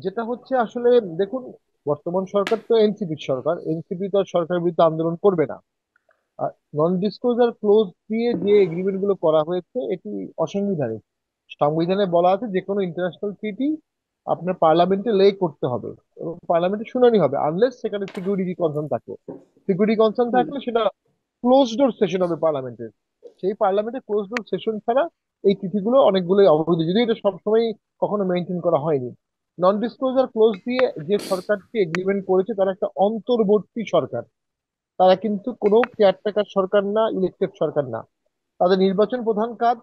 যেটা হচ্ছে আসলে, দেখুন, বর্তমান সরকার তো এনসিপির সরকার, এনসিপি তো আর সরকারের বিরুদ্ধে আন্দোলন করবে না। নন ডিসক্লোজার ক্লোজ দিয়ে যে এগ্রিমেন্ট গুলো করা হয়েছে এটি অসাংবিধানিক। সংবিধানে বলা আছে যে কোনো ইন্টারন্যাশনাল ট্রিটি আপনার পার্লামেন্টে লে করতে হবে এবং পার্লামেন্টে শুনানি হবে, আনলেস সেখানে সিকিউরিটি কনসার্ন থাকে। সিকিউরিটি কনসার্ন হুম। থাকলে সেটা ক্লোজ ডোর সেশন হবে পার্লামেন্টের। সেই পার্লামেন্টে ক্লোজ ডোর সেশন ছাড়া এই চিঠিগুলো অনেকগুলোই অবৈধ, যদি এটা সবসময় কখনো মেনটেন করা হয়নি। নন ডিসক্লোজার ক্লোজ দিয়ে যে সরকারটি এগ্রিমেন্ট করেছে তারা একটা অন্তর্বর্তী সরকার। তারা কিন্তু কোনো কেয়ারটেকার সরকার না, ইলেকটেড সরকার না। তাদের নির্বাচন প্রধান কাজ।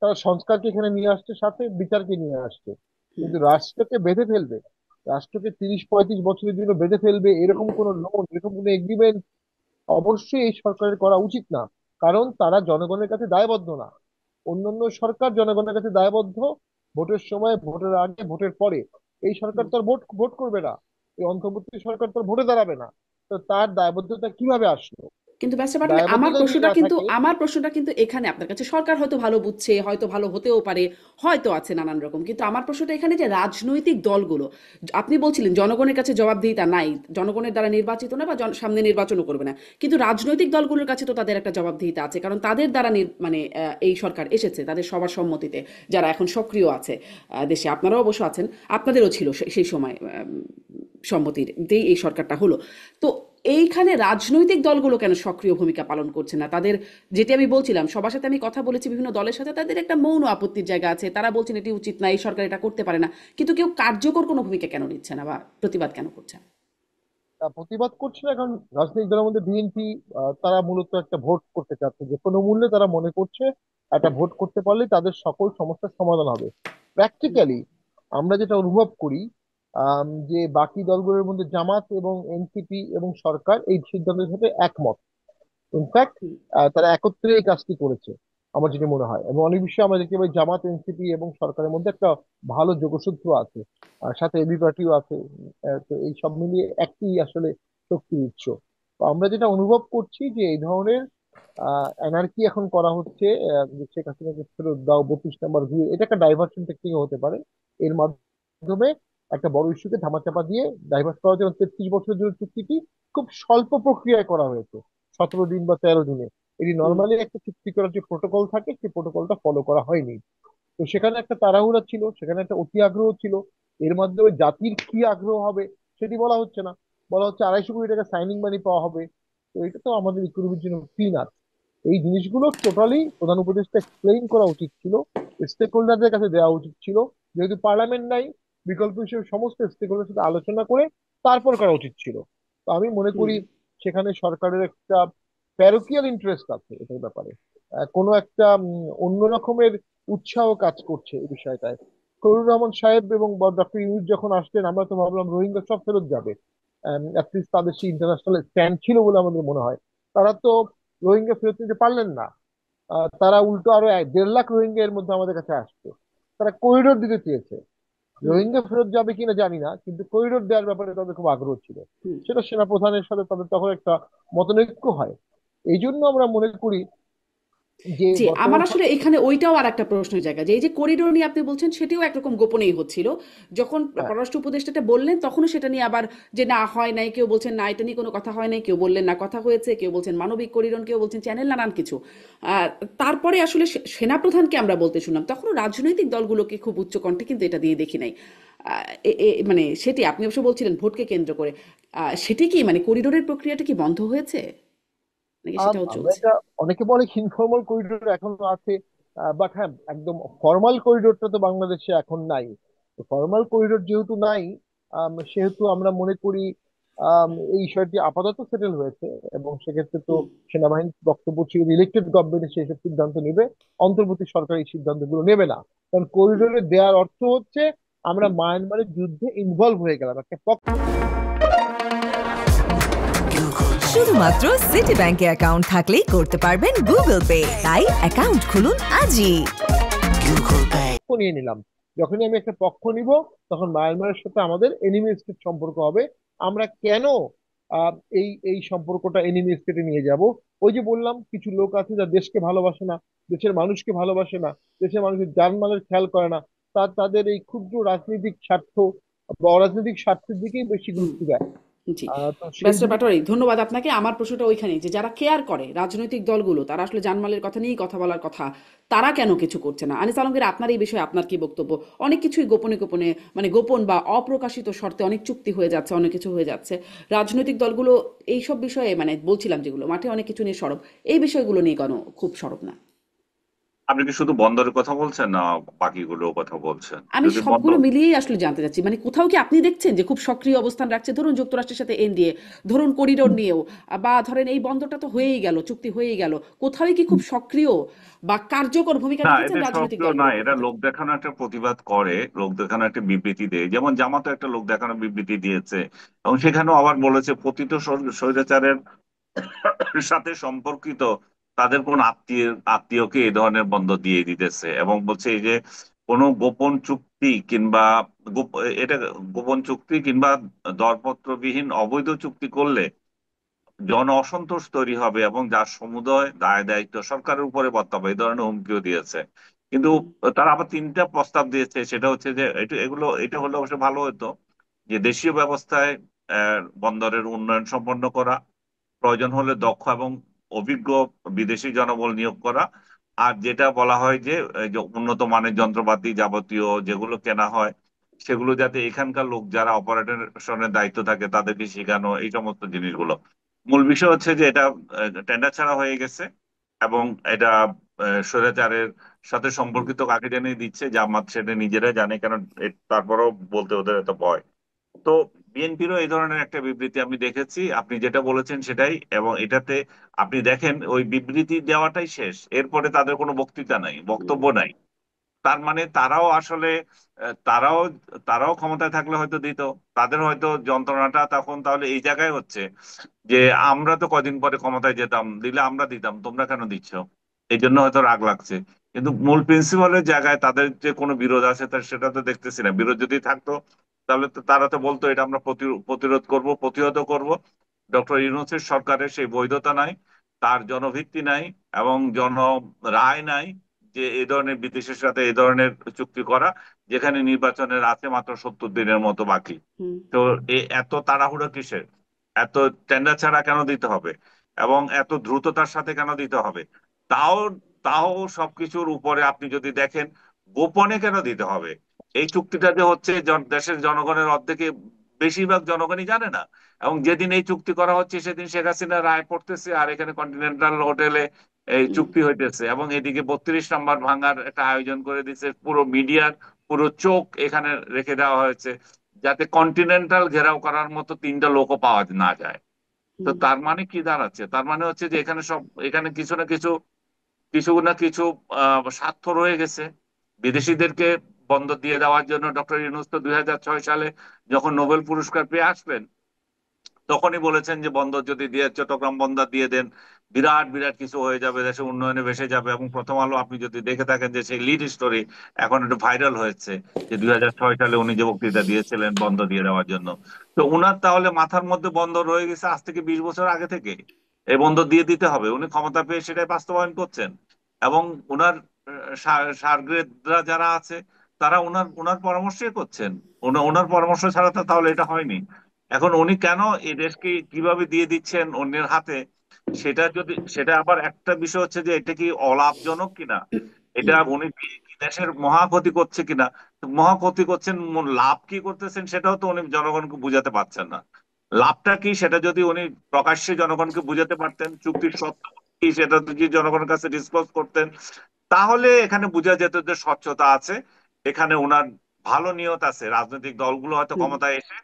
তারা সংস্কারকে এখানে নিয়ে আসছে, সাথে বিচারকে নিয়ে আসছে। কিন্তু রাষ্ট্রকে বেঁধে ফেলবে, রাষ্ট্রকে 30-35 বছরের জন্য বেঁধে ফেলবে এরকম কোনো লোন, এরকম কোনো এগ্রিমেন্ট অবশ্যই এই সরকারের করা উচিত না। কারণ তারা জনগণের কাছে দায়বদ্ধ না। অন্যান্য সরকার জনগণের কাছে দায়বদ্ধ, ভোটের সময়, ভোটের আগে, ভোটের পরে। এই সরকার তো আর ভোট ভোট করবে না, এই অন্তর্বর্তী সরকার তো আর ভোটে দাঁড়াবে না। তো তার দায়বদ্ধতা কিভাবে আসলো? কিন্তু ব্যাপারটা পাঠালে আমার দায়বদ্ধতা যদি প্রশ্নটা না কিন্তু থাকে। আমার প্রশ্নটা কিন্তু এখানে আপনার কাছে, সরকার হয়তো ভালো বুঝছে, হয়তো ভালো হতেও পারে, হয়তো আছে নানান রকম, কিন্তু আমার প্রশ্নটা এখানে যে রাজনৈতিক দলগুলো, আপনি বলছিলেন জনগণের কাছে জবাবদিহিতা নাই, জনগণের দ্বারা নির্বাচিত না বা সামনে নির্বাচনও করবে না, কিন্তু রাজনৈতিক দলগুলোর কাছে তো তাদের একটা জবাবদিহিতা আছে, কারণ তাদের দ্বারা মানে এই সরকার এসেছে, তাদের সবার সম্মতিতে, যারা এখন সক্রিয় আছে দেশে, আপনারাও অবশ্য আছেন, আপনাদেরও ছিল সেই সময় সম্মতিতেই এই সরকারটা হলো। তো এইখানে রাজনৈতিক দলগুলো কেন সক্রিয় ভূমিকা পালন করছে না? তাদের, যেটি আমি বলছিলাম, সবার সাথে আমি কথা বলেছি, বিভিন্ন দলের সাথে, তাদের একটা মৌন আপত্তির জায়গা আছে, তারা বলছেন এটি উচিত না, এই সরকার এটা করতে পারে না, কিন্তু কেউ কার্যকর কোনো ভূমিকা কেন নিচ্ছে না বা প্রতিবাদ কেন করছে না? প্রতিবাদ করছে না কারণ রাজনৈতিক দলের মধ্যে বিএনপি, তারা মূলত একটা ভোট করতে চাচ্ছে, যে কোনো মূল্যে তারা মনে করছে একটা ভোট করতে পারলে তাদের সকল সমস্যার সমাধান হবে। প্র্যাকটিক্যালি আমরা যেটা অনুভব করি, যে বাকি দলগুলোর মধ্যে জামাত এবং এনসিপি এবং সরকার এই সিদ্ধান্তের সাথে একমত। ইনফ্যাক্ট হুম। তারা একত্রে এই কাজটি করেছে, আমার যেটা মনে হয়। এবং অনেক বিষয়ে আমরা দেখতে পাই জামাত, এনসিপি এবং সরকারের মধ্যে একটা ভালো যোগসূত্র আছে, আর সাথে এবি পার্টিও আছে। তো এই সব মিলিয়ে একটি আসলে শক্তির উৎস। তো আমরা যেটা অনুভব করছি যে এই ধরনের এনার্কি এখন করা হচ্ছে, যে শেখ হাসিনাকে ফেরত দাও, 32 নম্বর ভিউ, এটা একটা ডাইভার্সন টেকনিক হতে পারে। এর মাধ্যমে একটা বড় ইস্যুকে ধামাচাপা দিয়ে ডাইভার্ট করার জন্য 33 বছরের জন্য চুক্তিটি খুব স্বল্প প্রক্রিয়ায় করা হয়েছে, 17 দিন বা 13 দিনে। এটি হুম। নর্মালি একটা চুক্তি করার যে প্রোটোকল থাকে সেই প্রোটোকলটা ফলো করা হয়নি। তো সেখানে একটা তাড়াহুড়া ছিল, সেখানে একটা অতি আগ্রহ ছিল। এর মাধ্যমে জাতির কি আগ্রহ হবে সেটি বলা হচ্ছে না। বলা হচ্ছে 250 কোটি টাকা সাইনিং মানি পাওয়া হবে। তো এটা তো আমাদের ইকোনমির জন্য পিনাট। এই জিনিসগুলো টোটালি প্রধান উপদেষ্টা এক্সপ্লেইন করা উচিত ছিল, স্টেক হোল্ডারদের কাছে দেওয়া উচিত ছিল। যেহেতু পার্লামেন্ট নাই, বিকল্প হিসেবে সমস্ত স্টেক হোল্ডারের সাথে আলোচনা করে তারপর করা উচিত ছিল। তো আমি মনে হুম। করি সেখানে সরকারের একটা প্যারোকিয়াল ইন্টারেস্ট আছে এটার ব্যাপারে। কোনো একটা অন্য রকমের উৎসাহ কাজ করছে এই বিষয়টায়। ফজলুর রহমান সাহেব এবং ডক্টর ইউনূস যখন আসলেন, আমরা তো ভাবলাম রোহিঙ্গা সব ফেরত যাবে। অ্যাটলিস্ট তাদের সেই ইন্টারন্যাশনাল স্ট্যান্ড ছিল বলে আমাদের মনে হয়। তারা তো রোহিঙ্গা ফেরত নিতে পারলেন না। তারা উল্টো আরো 1.5 লাখ রোহিঙ্গা এর মধ্যে আমাদের কাছে আসছে। তারা করিডোর দিতে চেয়েছে। হুম। রোহিঙ্গা ফেরত যাবে কিনা জানি না, কিন্তু করিডোর দেওয়ার ব্যাপারে তাদের খুব আগ্রহ ছিল। হুম। সেটা সেনাপ্রধানের সাথে তাদের তখন একটা মতনৈক্য হয়। এই জন্য আমরা মনে করি যে জি, আমার বর্তমান আসলে সরকার। এখানে ওইটাও আর একটা প্রশ্নের জায়গা, যে এই যে করিডোর নিয়ে আপনি বলছেন, সেটিও একরকম গোপনেই হচ্ছিল। যখন হ্যাঁ, পররাষ্ট্র উপদেষ্টাটা বললেন, তখনও সেটা নিয়ে আবার যে না হয় নাই, কেউ বলছেন না এটা নিয়ে কোনো কথা হয় নাই, কেউ বললেন না কথা হয়েছে, কেউ বলছেন মানবিক করিডোর, কেউ বলছেন চ্যানেল, নানান কিছু। আর তারপরে আসলে সেনাপ্রধানকে আমরা বলতে শুনলাম, তখনও রাজনৈতিক দলগুলোকে খুব উচ্চ কণ্ঠে কিন্তু এটা দিয়ে দেখি নাই। মানে সেটি আপনি অবশ্য বলছিলেন ভোটকে কেন্দ্র করে, সেটি কি মানে করিডোরের প্রক্রিয়াটা কি বন্ধ হয়েছে নাকি সেটাও আমরা চলছে? এটা, অনেকে বলে ইনফর্মাল করিডোর এখনো আছে, বাট হ্যাঁ, একদম ফর্মাল করিডোরটা তো বাংলাদেশে এখন নাই। ফর্মাল করিডোর যেহেতু নাই, সেহেতু আমরা মনে করি এই বিষয়টি আপাতত সেটেল হয়েছে। এবং সেক্ষেত্রে তো হুম। সেনাবাহিনীর বক্তব্য ছিল ইলেক্টেড গভর্নমেন্ট সেই সব সিদ্ধান্ত নেবে, অন্তর্বর্তী সরকার এই সিদ্ধান্তগুলো নেবে না। কারণ করিডোরে দেওয়ার অর্থ হচ্ছে আমরা মায়ানমারের যুদ্ধে ইনভলভ হয়ে গেলাম, একটা পক্ষ। শুধুমাত্র সিটি ব্যাংকে অ্যাকাউন্ট থাকলেই করতে পারবেন গুগল পে, তাই অ্যাকাউন্ট খুলুন আজই। নিয়ে নিলাম। যখনই আমি একটা পক্ষ নিব, তখন মায়ানমারের সাথে আমাদের এনিমি স্টেট সম্পর্ক হবে। আমরা কেন আহ, এই এই সম্পর্কটা এনিমি স্টেটে নিয়ে যাব? ওই যে বললাম, কিছু লোক আছে যারা দেশকে ভালোবাসে না, দেশের মানুষকে ভালোবাসে না, দেশের মানুষের জানমালের খেয়াল করে না। তাদের এই ক্ষুদ্র রাজনৈতিক স্বার্থ, বা অরাজনৈতিক স্বার্থের দিকেই বেশি হুম। গুরুত্ব দেয়। জি। তো সেই ব্যারিস্টার দিক পাটোয়ারি, ধন্যবাদ আপনাকে। আমার প্রশ্নটা ওইখানেই যে যারা কেয়ার করে রাজনৈতিক দলগুলো, তারা আসলে জানমালের কথা নিয়েই কথা বলার কথা, তারা কেন কিছু করছে না? আনিস আলমগীর, আপনার এই বিষয়ে আপনার কি বক্তব্য? অনেক কিছুই গোপনে গোপনে, মানে গোপন বা অপ্রকাশিত শর্তে অনেক চুক্তি হয়ে যাচ্ছে, অনেক কিছু হয়ে যাচ্ছে। রাজনৈতিক দলগুলো এইসব বিষয়ে, মানে বলছিলাম যেগুলো মাঠে অনেক কিছু নিয়ে সরব, এই বিষয়গুলো নিয়ে কেন খুব সরব না? আপনি কি শুধু বন্দরের কথা বলছেন না বাকিগুলো কথা বলছেন? আমি যদি সবগুলো বন্দর, মিলিয়েই আসলে জানতে চাচ্ছি, মানে কোথাও কি আপনি দেখছেন যে খুব সক্রিয় অবস্থান রাখছে, ধরুন যুক্তরাষ্ট্রের সাথে এনডিএ, ধরুন করিডোর নিয়েও, বা ধরেন এই বন্দরটা তো হয়েই গেল, চুক্তি হয়েই গেল, কোথাও কি খুব সক্রিয় বা কার্যকর ভূমিকা না দেখেছেন এটা রাজনৈতিক সক্রিয় দলগুলোর নয়, পক্ষ এটা থেকে? লোক দেখানো একটা প্রতিবাদ করে, লোক দেখানো একটা বিবৃতি দেয়, যেমন জামাতো একটা লোক দেখানো বিবৃতি দিয়েছে এবং সেখানেও আবার বলেছে পতিত স্বৈরাচারের সাথে সম্পর্কিত তাদের কোন আত্মীয়কে এই ধরনের বন্ধ দিয়ে দিতেছে এবং বলছে এই যে কোনো গোপন চুক্তি কিংবা এটা গোপন চুক্তি কিংবা দরপত্রবিহীন অবৈধ চুক্তি করলে জন অসন্তোষ তৈরি হবে এবং যার সমুদয় দায় দায়িত্ব সরকারের উপরে বর্তাবে, এই ধরনের হুমকিও দিয়েছে। কিন্তু হুম। তারা আবার তিনটা প্রস্তাব দিয়েছে, সেটা হচ্ছে যে এটা হলে অবশ্য ভালো হতো যে দেশীয় ব্যবস্থায় বন্দরের উন্নয়ন সম্পন্ন করা, প্রয়োজন হলে দক্ষ এবং অভিজ্ঞ বিদেশি জনবল নিয়োগ করা, আর যেটা বলা হয় যে এই যে উন্নত মানের যন্ত্রপাতি যাবতীয় যেগুলো কেনা হয় সেগুলো যাতে এখানকার লোক যারা অপারেশনের দায়িত্ব থাকে তাদেরকে শেখানো, এই সমস্ত জিনিসগুলো। মূল বিষয় হচ্ছে যে এটা টেন্ডার ছাড়া হয়ে গেছে এবং এটা স্বৈরাচারের সাথে সম্পর্কিত কাকে জানিয়ে দিচ্ছে জামাত, সেটা নিজেরাই জানে, কেন তারপরেও বলতে ওদের এত ভয়। তো বিএনপিরও এই ধরনের একটা বিবৃতি আমি দেখেছি, আপনি যেটা বলেছেন সেটাই, এবং এটাতে আপনি দেখেন ওই বিবৃতি দেওয়াটাই শেষ, এরপরে তাদের কোনো বক্তৃতা নাই, হুম। বক্তব্য নাই। তার মানে তারাও আসলে তারাও তারাও ক্ষমতায় থাকলে হয়তো দিত, তাদের হয়তো যন্ত্রণাটা তখন তাহলে এই জায়গায় হচ্ছে যে আমরা তো কদিন পরে ক্ষমতায় যেতাম, দিলে আমরা দিতাম, তোমরা কেন দিচ্ছ, এই জন্য হয়তো রাগ লাগছে। কিন্তু মূল প্রিন্সিপালের জায়গায় তাদের যে কোনো বিরোধ আছে সেটা তো দেখতেছি না। বিরোধ যদি থাকতো তাহলে তো তারা তো বলতো এটা আমরা প্রতিরোধ করব, প্রতিহত করব। ডক্টর ইউনূসের সরকারের সেই বৈধতা নাই, তার জনভিত্তি নাই এবং জন রায় নাই যে এই ধরনের বিদেশের সাথে এই ধরনের চুক্তি করা, যেখানে নির্বাচনের আছে মাত্র 70 দিনের মতো বাকি। হুম। তো এত তাড়াহুড়ো কিসের? এত টেন্ডার ছাড়া কেন দিতে হবে এবং এত দ্রুততার সাথে কেন দিতে হবে? তাও তাও সবকিছুর উপরে আপনি যদি দেখেন গোপনে কেন দিতে হবে? এই চুক্তিটা যে হচ্ছে দেশের জনগণের অর্ধেকে বেশিরভাগ জনগণই জানে না, এবং যেদিন এই চুক্তি করা হচ্ছে সেদিন শেখ হাসিনা রায় পড়তেছে আর এখানে কন্টিনেন্টাল হোটেলে এই হুম। চুক্তি হইতেছে, এবং এদিকে 32 নম্বর ভাঙার একটা আয়োজন করে দিচ্ছে, পুরো মিডিয়ার পুরো চোখ এখানে রেখে দেওয়া হয়েছে যাতে কন্টিনেন্টাল ঘেরাও করার মতো তিনটা লোকও পাওয়া না যায়। তো হুম। তার মানে কি দাঁড়াচ্ছে? তার মানে হচ্ছে যে এখানে কিছু না কিছু, কিছু না কিছু স্বার্থ রয়ে গেছে। বিদেশিদেরকে বন্দর দিয়ে দেওয়ার জন্য ডক্টর ইউনূস তো 2006 সালে যখন নোবেল পুরস্কার পেয়ে আসলেন তখনই বলেছেন যে বন্দর যদি দিয়ে চট্টগ্রাম বন্দর দিয়ে দেন বিরাট বিরাট কিছু হয়ে যাবে, দেশে উন্নয়নে ভেসে যাবে। এবং প্রথম আলো আপনি যদি দেখে থাকেন যে সেই লিড স্টোরি এখন একটু ভাইরাল হয়েছে যে 2006 সালে উনি যে বক্তৃতা দিয়েছিলেন বন্দর দিয়ে দেওয়ার জন্য। তো উনার তাহলে মাথার মধ্যে বন্দর রয়ে গেছে আজ থেকে 20 বছর আগে থেকে, এই বন্দর দিয়ে দিতে হবে, উনি ক্ষমতা পেয়ে সেটাই বাস্তবায়ন করছেন। এবং উনার সারগ্রেদরা যারা আছে তারা উনার উনার পরামর্শই করছেন, ওনার পরামর্শ ছাড়া তো তাহলে এটা হয়নি। এখন উনি কেন এই দেশকে কিভাবে দিয়ে দিচ্ছেন অন্যের হাতে, সেটা আবার একটা বিষয় হচ্ছে যে এটা কি অলাভজনক কিনা, এটা উনি দিয়ে কি দেশের মহা ক্ষতি করছে কিনা। তো মহা ক্ষতি করছেন, লাভ কি করতেছেন সেটাও তো উনি জনগণকে বুঝাতে পারছেন না। লাভটা কি সেটা যদি উনি প্রকাশ্যে জনগণকে বুঝাতে পারতেন, চুক্তির শর্ত কি সেটা যদি জনগণের কাছে ডিসক্লোজ করতেন, তাহলে এখানে বোঝা যেত যে স্বচ্ছতা আছে, এখানে ওনার ভালো নিয়ত আছে। রাজনৈতিক দলগুলো হয়তো হুম। ক্ষমতায় এসে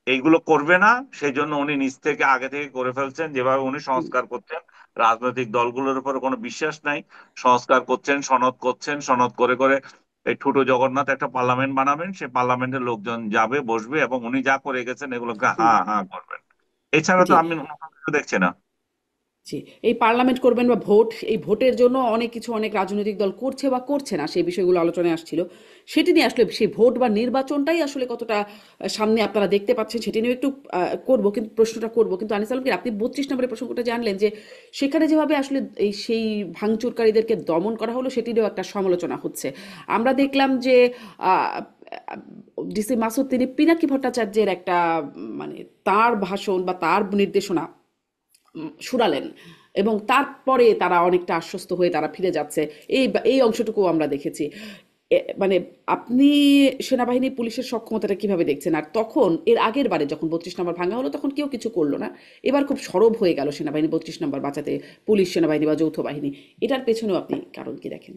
এইগুলো করবে না, সেই জন্য উনি নিজ থেকে আগে থেকে করে ফেলছেন, যেভাবে উনি হুম। সংস্কার করছেন। রাজনৈতিক দলগুলোর উপর কোনো বিশ্বাস নাই, সংস্কার করছেন, সনদ করছেন, সনদ করে করে এই ঠুটো জগন্নাথ একটা পার্লামেন্ট বানাবেন, সেই পার্লামেন্টের লোকজন যাবে বসবে এবং উনি যা করে গেছেন এগুলোকে হুম। হ্যাঁ হ্যাঁ করবেন। এছাড়া তো জি। আমি অন্য কিছু দেখছি না। জি। এই পার্লামেন্ট করবেন বা ভোট, এই ভোটের জন্য অনেক কিছু অনেক রাজনৈতিক দল করছে বা করছে না, সেই বিষয়গুলো আলোচনায় আসছিল। সেটি নিয়ে আসলে সেই ভোট বা নির্বাচনটাই আসলে কতটা সামনে আপনারা দেখতে পাচ্ছেন সেটি নিয়ে একটু করবো, কিন্তু প্রশ্নটা করবো। কিন্তু আনিস আলমগীর, আপনি 32 নম্বরের প্রসঙ্গটা জানলেন যে সেখানে যেভাবে আসলে এই সেই ভাঙচুরকারীদেরকে দমন করা হলো সেটিরও একটা সমালোচনা হচ্ছে। আমরা দেখলাম যে আহ, ডিসি মাসুদ তিনি পিনাকি ভট্টাচার্যের একটা মানে তার ভাষণ বা তার নির্দেশনা শুনালেন এবং তারপরে তারা অনেকটা আশ্বস্ত হয়ে তারা ফিরে যাচ্ছে। এই অংশটুকু আমরা দেখেছি। মানে আপনি সেনাবাহিনী পুলিশের সক্ষমতাটা কিভাবে দেখছেন? আর তখন এর আগের বারে যখন 32 নম্বর ভাঙা হলো তখন কেউ কিছু করলো না, এবার খুব সরব হয়ে গেল সেনাবাহিনী 32 নম্বর বাঁচাতে, পুলিশ সেনাবাহিনী বা যৌথ বাহিনী। এটার পেছনেও আপনি কারণ কি দেখেন?